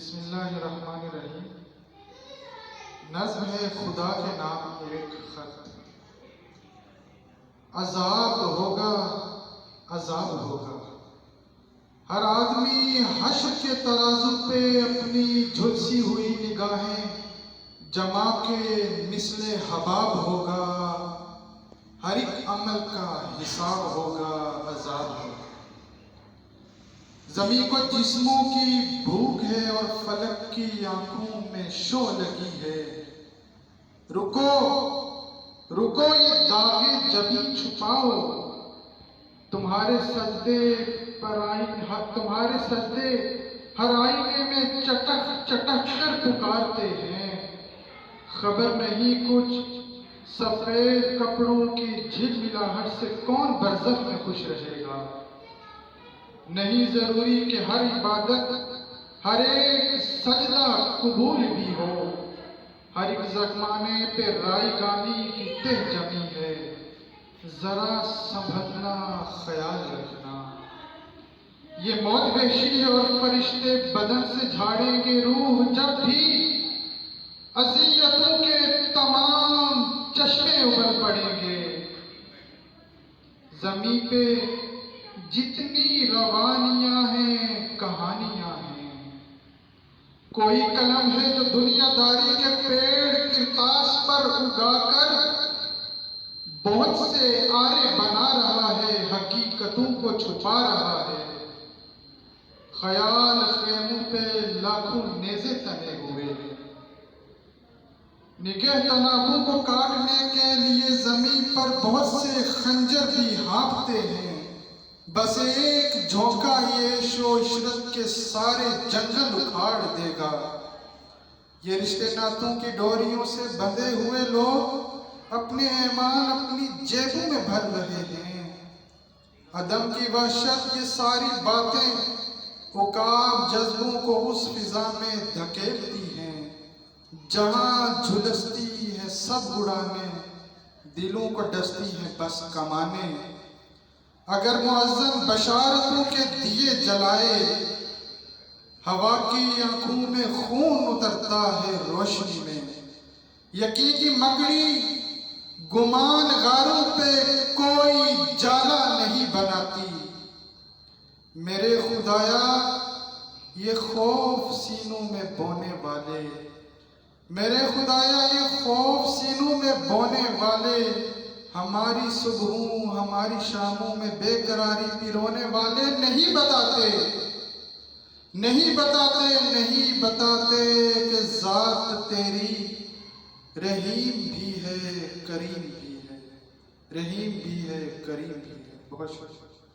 بسم اللہ الرحمن الرحیم۔ نظم ہے خدا کے نام ایک خط، عذاب ہوگا عذاب ہوگا، ہر آدمی حشر کے ترازو پہ اپنی جھلسی ہوئی نگاہیں جما کے مثل حباب ہوگا، ہر ایک عمل کا حساب ہوگا، عذاب ہوگا۔ زمین کو جسموں کی بھوک ہے اور فلک کی آنکھوں میں شو لگی ہے، رکو رکو یہ داغے جبیں چھپاؤ، تمہارے سجدے ہر آئینے میں چٹک چٹک کر پکارتے ہیں، خبر نہیں کچھ سفید کپڑوں کی جھلملاہٹ سے کون برزخ میں خوش رہے گا۔ نہیں ضروری کہ ہر عبادت، ہر ایک سجدہ قبول بھی ہو، ہر ایک زخمانے پہ رائی گانی کی تہ جمی ہے، ذرا سنبھلنا خیال رکھنا۔ یہ موت وحشی ہے اور فرشتے بدن سے جھاڑیں گے روح جب بھی، اذیتوں کے تمام چشمے ابل پڑیں گے۔ زمین پہ جتنی روانیاں ہیں کہانیاں ہیں، کوئی قلم ہے جو دنیا داری کے پیڑ کرتاس پر اگا کر بہت سے آرے بنا رہا ہے، حقیقتوں کو چھپا رہا ہے۔ خیال خیموں پہ لاکھوں نیزے تنے ہوئے، نگہ تنابوں کو کاٹنے کے لیے زمین پر بہت سے خنجر بھی ہانپتے ہیں، بس ایک جھونکا یہ عیش و عشرت کے سارے جنگل اکھاڑ دے گا۔ یہ رشتے ناتوں کی ڈوریوں سے بندھے ہوئے لوگ اپنے ایمان اپنی جیبوں میں بھر رہے ہیں، عدم کی وحشت یہ ساری باتیں عقاب جذبوں کو اس فضا میں دھکیلتی ہیں جہاں جھلستی ہے سب اڑانے، دلوں کو ڈستی ہیں بس کمانے۔ اگر مؤذن بشارتوں کے دیے جلائے، ہوا کی آنکھوں میں خون اترتا ہے روشنی میں، یقین کی مکڑی گمان غاروں پہ کوئی جالا نہیں بناتی۔ میرے خدایا یہ خوف سینوں میں بونے والے، میرے خدایا یہ خوف سینوں میں بونے والے، ہماری صبحوں ہماری شاموں میں بے قراری پرونے والے نہیں بتاتے کہ ذات تیری رحیم بھی ہے کریم بھی ہے، رحیم بھی ہے کریم بھی ہے۔ بہت شکریہ۔